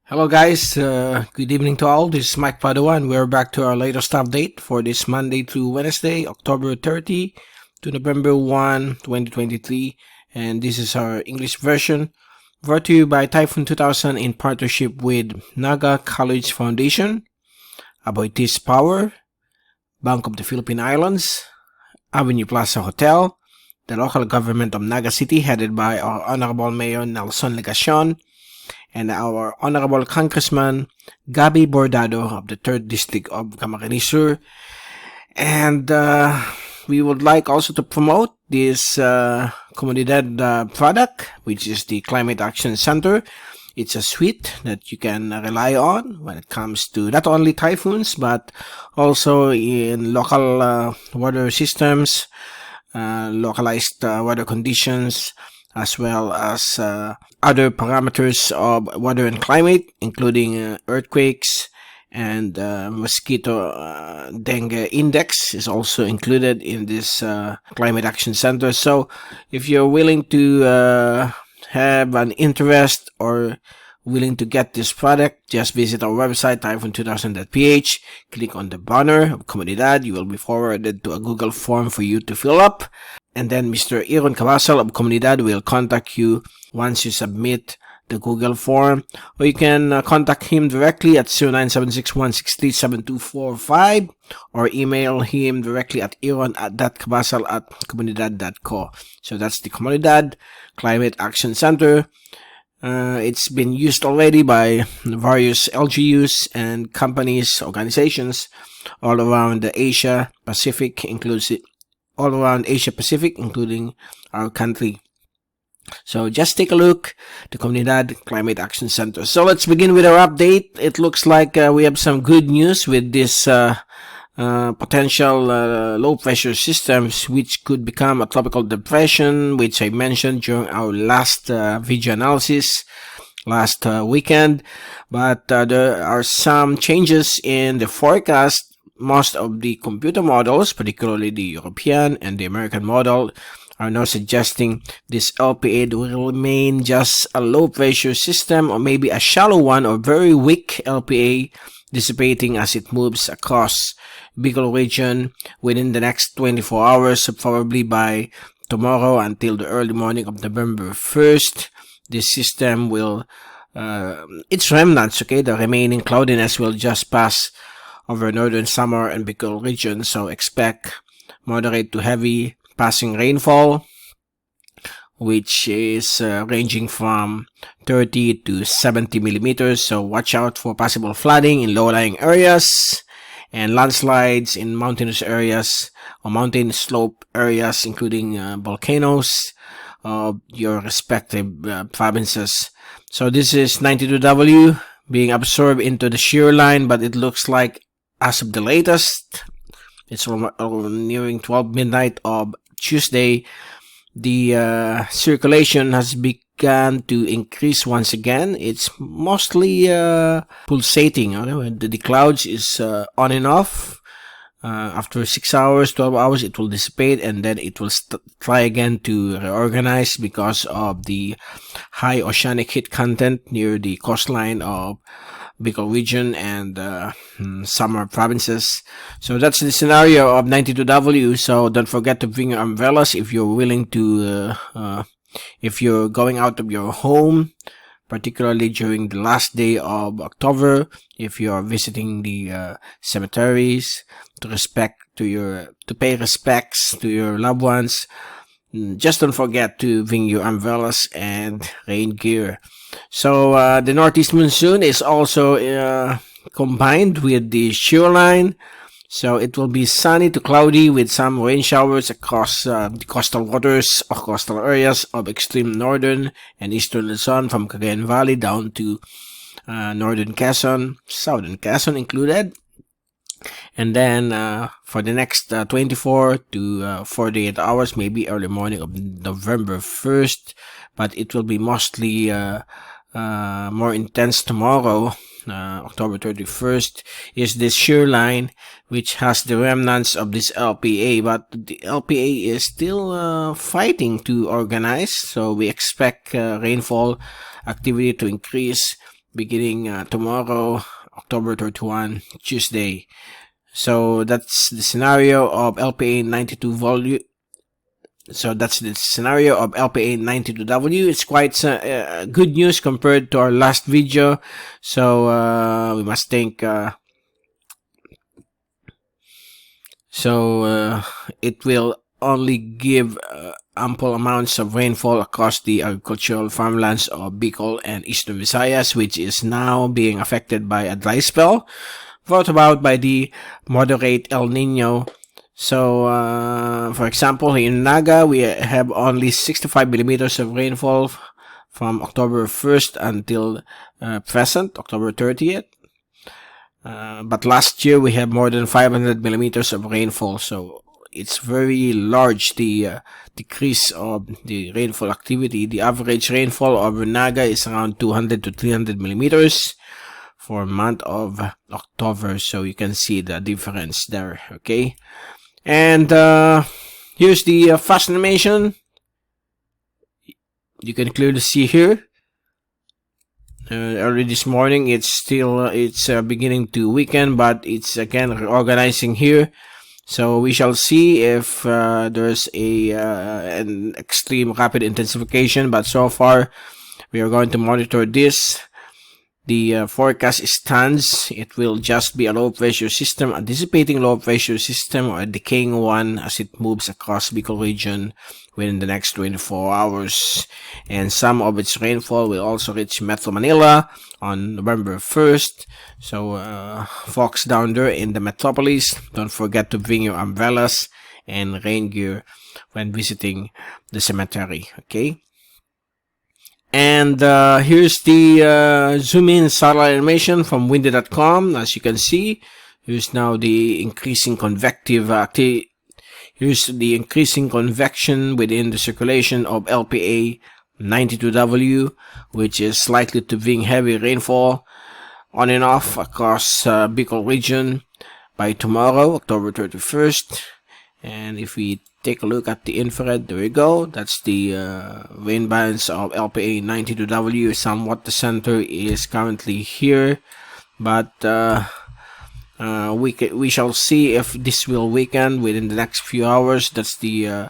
Hello guys, good evening to all. This is Mike Padua and we're back to our latest update for this Monday through Wednesday, October 30 to November 1, 2023. And this is our English version brought to you by Typhoon 2000 in partnership with Naga College Foundation, Aboitiz Power, Bank of the Philippine Islands, Avenue Plaza Hotel, the local government of Naga City headed by our Honorable Mayor Nelson Legacion, and our Honorable Congressman Gabi Bordado of the 3rd District of Camarines Sur. And we would like also to promote this Comunidad product, which is the Climate Action Center. It's a suite that you can rely on when it comes to not only typhoons, but also in local weather systems, localized weather conditions, as well as other parameters of weather and climate, including earthquakes and mosquito dengue index is also included in this Climate Action Center. So if you're willing to have an interest or willing to get this product, just visit our website typhoon2000.ph, click on the banner of Comunidad. You will be forwarded to a Google form for you to fill up, and then Mr. Aaron Cavasal of Comunidad will contact you once you submit the Google form, or you can contact him directly at 0976163725 or email him directly at aaron.cavasal@comunidad.co. So that's the Comunidad Climate Action Center. It's been used already by various LGUs and companies, organizations all around the Asia Pacific, including our country. So just take a look, the Comunidad Climate Action Center. So let's begin with our update. It looks like we have some good news with this potential low pressure systems, which could become a tropical depression, which I mentioned during our last video analysis last weekend. But there are some changes in the forecast. Most of the computer models, particularly the European and the American model, are now suggesting this LPA will remain just a low pressure system, or maybe a shallow one or very weak LPA, dissipating as it moves across Bicol region within the next 24 hours, probably by tomorrow until the early morning of November 1st. This system will, its remnants, the remaining cloudiness will just pass over northern Samar and Bicol region, so expect moderate to heavy passing rainfall, which is ranging from 30 to 70 millimeters. So watch out for possible flooding in low-lying areas and landslides in mountainous areas or mountain slope areas, including volcanoes of your respective provinces. So this is 92W being absorbed into the shear line, but it looks like as of the latest, it's nearing 12 midnight of Tuesday, the circulation has begun to increase once again. It's mostly pulsating. The clouds is on and off. After 6 hours, 12 hours, it will dissipate, and then it will try again to reorganize because of the high oceanic heat content near the coastline of Bicol region and Samar provinces. So that's the scenario of 92W. So don't forget to bring your umbrellas if you're willing to, if you're going out of your home, particularly during the last day of October. If you are visiting the cemeteries to pay respects to your loved ones, just don't forget to bring your umbrellas and rain gear. So the northeast monsoon is also combined with the shear line, so it will be sunny to cloudy with some rain showers across the coastal waters or coastal areas of extreme northern and eastern Luzon, from Cagayan Valley down to northern Quezon, southern Quezon included. And then for the next 24 to 48 hours, maybe early morning of November 1st, but it will be mostly more intense tomorrow, October 31st, is this shear line, which has the remnants of this LPA, but the LPA is still fighting to organize, so we expect rainfall activity to increase beginning tomorrow, October 31, Tuesday. So that's the scenario of LPA 92 volume. So that's the scenario of LPA 92W. It's quite good news compared to our last video. So we must think. It will only give ample amounts of rainfall across the agricultural farmlands of Bicol and Eastern Visayas, which is now being affected by a dry spell brought about by the moderate El Nino. So, for example, in Naga, we have only 65 millimeters of rainfall from October 1st until present, October 30th. But last year, we have more than 500 millimeters of rainfall. So, it's very large, the decrease of the rainfall activity. The average rainfall over Naga is around 200 to 300 millimeters for month of October. So you can see the difference there. Okay, and here's the fast animation. You can clearly see here. Early this morning, it's beginning to weaken, but it's again reorganizing here. So we shall see if there's an extreme rapid intensification. But so far, we are going to monitor this. The forecast stands. It will just be a low pressure system, a dissipating low pressure system, or a decaying one as it moves across Bicol region within the next 24 hours. And some of its rainfall will also reach Metro Manila on November 1st. So, folks down there in the metropolis, don't forget to bring your umbrellas and rain gear when visiting the cemetery. Okay? And here's the zoom in satellite animation from windy.com. As you can see, here's now the increasing convective activity. Here's the increasing convection within the circulation of LPA 92W, which is likely to bring heavy rainfall on and off across Bicol region by tomorrow, October 31st. And if we take a look at the infrared, there we go. That's the rain bands of LPA 92W. Somewhat the center is currently here, but we shall see if this will weaken within the next few hours. That's the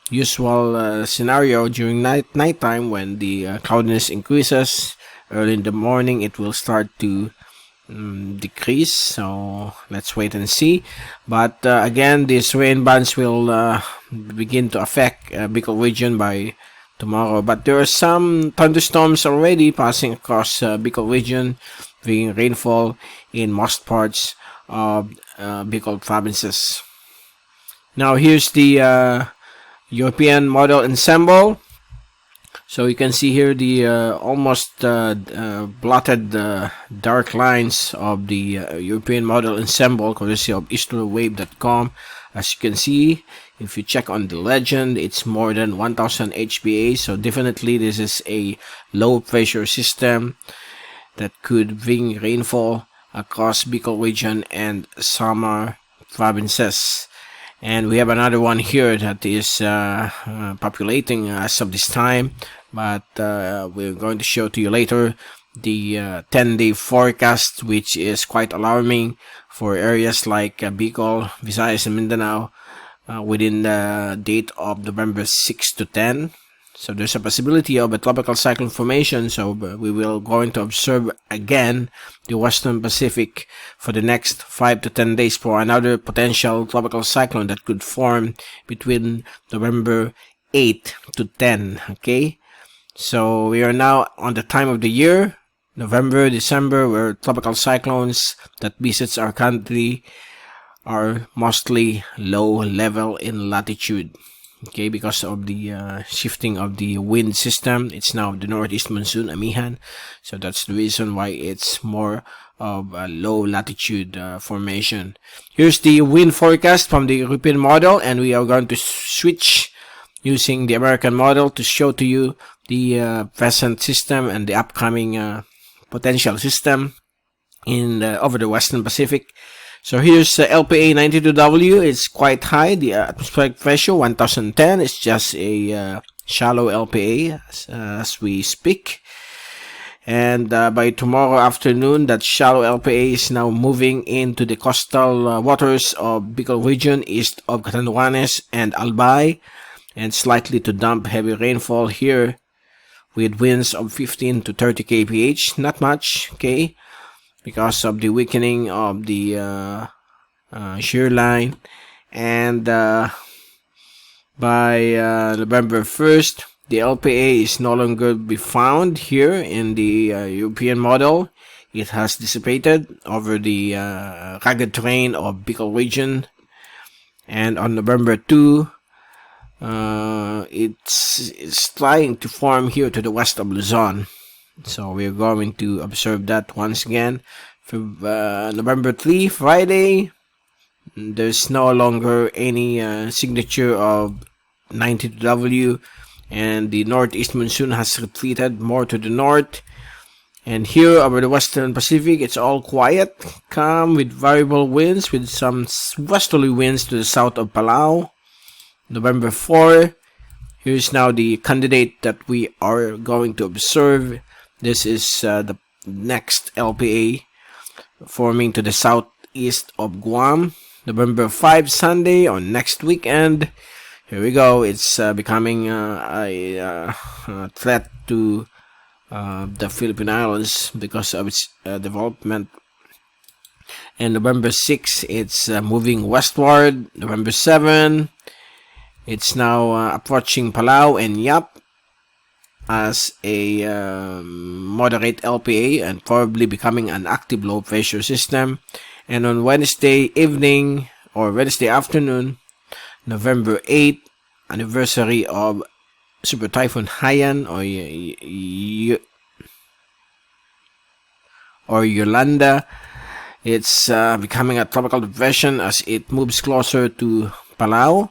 usual scenario during nighttime when the cloudiness increases. Early in the morning, it will start to decrease. So let's wait and see. But again, these rain bands will begin to affect Bicol region by tomorrow. But there are some thunderstorms already passing across Bicol region, bringing rainfall in most parts of Bicol provinces. Now here's the European model ensemble. So you can see here the almost blotted dark lines of the European model ensemble, courtesy of easterwave.com. As you can see, if you check on the legend, it's more than 1000 HPA. So definitely this is a low pressure system that could bring rainfall across Bicol region and Samar provinces. And we have another one here that is populating as of this time, but we're going to show to you later the 10-day forecast, which is quite alarming for areas like Bicol, Visayas, and Mindanao within the date of November 6 to 10. So there's a possibility of a tropical cyclone formation. So we will going to observe again the Western Pacific for the next 5 to 10 days for another potential tropical cyclone that could form between November 8 to 10. Okay, so we are now on the time of the year, November, December, where tropical cyclones that visits our country are mostly low level in latitude. Okay, because of the shifting of the wind system, it's now the northeast monsoon, Amihan. So that's the reason why it's more of a low latitude formation. Here's the wind forecast from the European model, and we are going to switch using the American model to show to you the present system and the upcoming potential system in over the Western Pacific. So here's LPA 92W. It's quite high. The atmospheric pressure 1010. It's just a shallow LPA as we speak. And by tomorrow afternoon, that shallow LPA is now moving into the coastal waters of Bicol region east of Catanduanes and Albay, and it's likely to dump heavy rainfall here with winds of 15 to 30 kph. Not much, okay, because of the weakening of the shear line. And by November 1st, the LPA is no longer be found here in the European model. It has dissipated over the rugged terrain of Bicol region. And on November 2, it's trying to form here to the west of Luzon. So we're going to observe that once again. For November 3, Friday, there's no longer any signature of 92W, and the northeast monsoon has retreated more to the north. And here over the western Pacific, it's all quiet, calm with variable winds, with some westerly winds to the south of Palau. November 4, here's now the candidate that we are going to observe. This is the next LPA forming to the southeast of Guam. November 5, Sunday, on next weekend. Here we go. It's becoming a threat to the Philippine Islands because of its development. And November 6, it's moving westward. November 7, it's now approaching Palau and Yap as a moderate LPA and probably becoming an active low pressure system. And on Wednesday evening or Wednesday afternoon, November 8, anniversary of Super Typhoon Haiyan or Yolanda. It's becoming a tropical depression as it moves closer to Palau.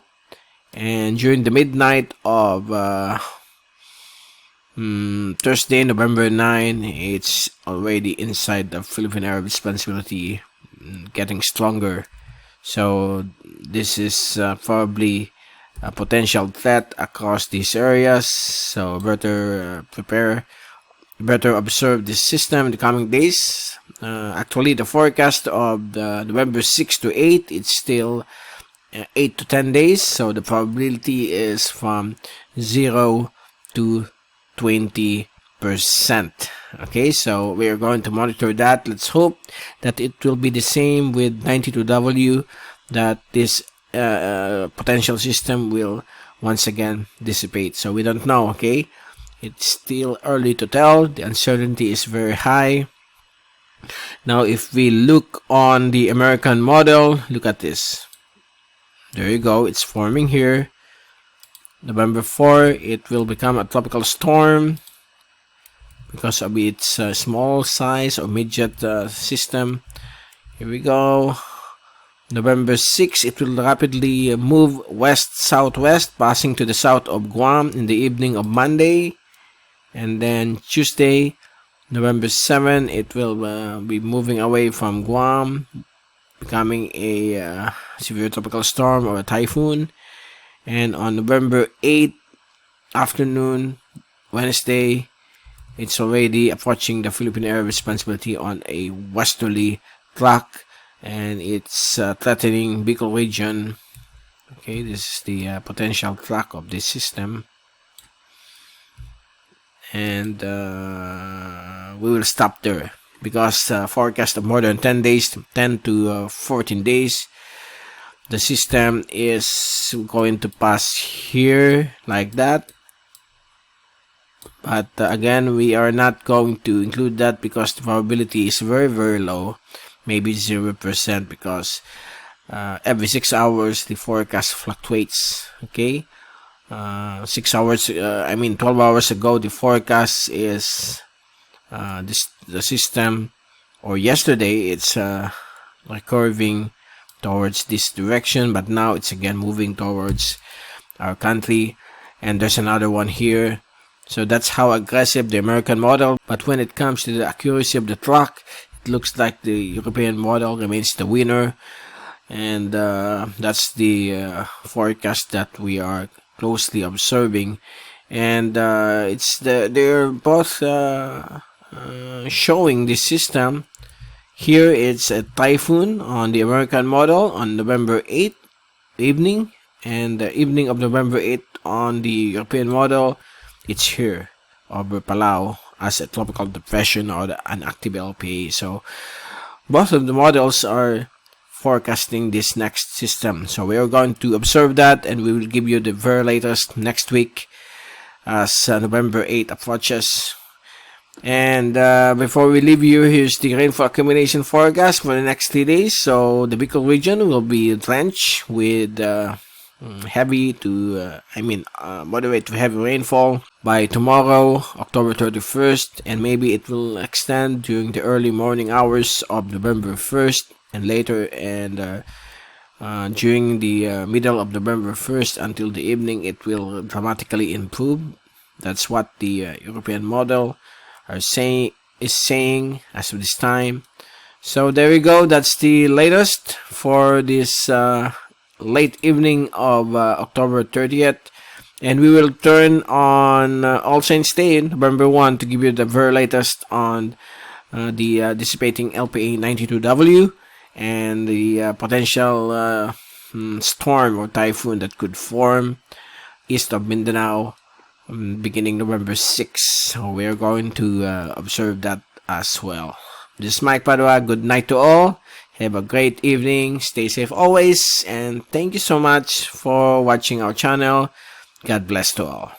And during the midnight of Thursday, November 9, it's already inside the Philippine area of responsibility, getting stronger. So this is probably a potential threat across these areas. So better prepare, better observe this system in the coming days. Actually, the forecast of the November 6 to 8, it's still 8 to 10 days. So the probability is from 0 to 20%. Okay, so we are going to monitor that. Let's hope that it will be the same with 92W, that this potential system will once again dissipate. So we don't know, okay? It's still early to tell. The uncertainty is very high. Now, if we look on the American model, look at this. There you go. It's forming here. November 4, it will become a tropical storm because of its small size or midget system. Here we go. November 6, it will rapidly move west-southwest, passing to the south of Guam in the evening of Monday. And then Tuesday, November 7, it will be moving away from Guam, becoming a severe tropical storm or a typhoon. And on November 8 afternoon, Wednesday, it's already approaching the Philippine area of responsibility on a westerly track, and it's threatening Bicol region. Okay, this is the potential track of this system. And we will stop there because forecast of more than 10 days, 10 to 14 days. The system is going to pass here like that. But again, we are not going to include that because the probability is very, very low. Maybe 0% because every 6 hours the forecast fluctuates. Okay. 6 hours, 12 hours ago, the forecast is the system, or yesterday, it's curving towards this direction, but now it's again moving towards our country, and there's another one here. So that's how aggressive the American model. But when it comes to the accuracy of the track, it looks like the European model remains the winner, and that's the forecast that we are closely observing. And they're both showing this system. Here it's a typhoon on the American model on November 8th evening, and the evening of November 8th on the European model, it's here over Palau as a tropical depression or an active LPA. So both of the models are forecasting this next system. So we are going to observe that, and we will give you the very latest next week as November 8th approaches. And before we leave you, here's the rainfall accumulation forecast for the next 3 days. So the Bicol region will be drenched with heavy to moderate to heavy rainfall by tomorrow, October 31st, and maybe it will extend during the early morning hours of November 1st and later, and during the middle of November 1st until the evening it will dramatically improve. That's what the European model is saying as of this time. So there we go. That's the latest for this late evening of October 30th, and we will turn on All Saints Day, November 1, to give you the very latest on the dissipating LPA 92W and the potential storm or typhoon that could form east of Mindanao beginning November 6. So we are going to observe that as well. This is Mike Padua. Good night to all. Have a great evening. Stay safe always. And thank you so much for watching our channel. God bless to all.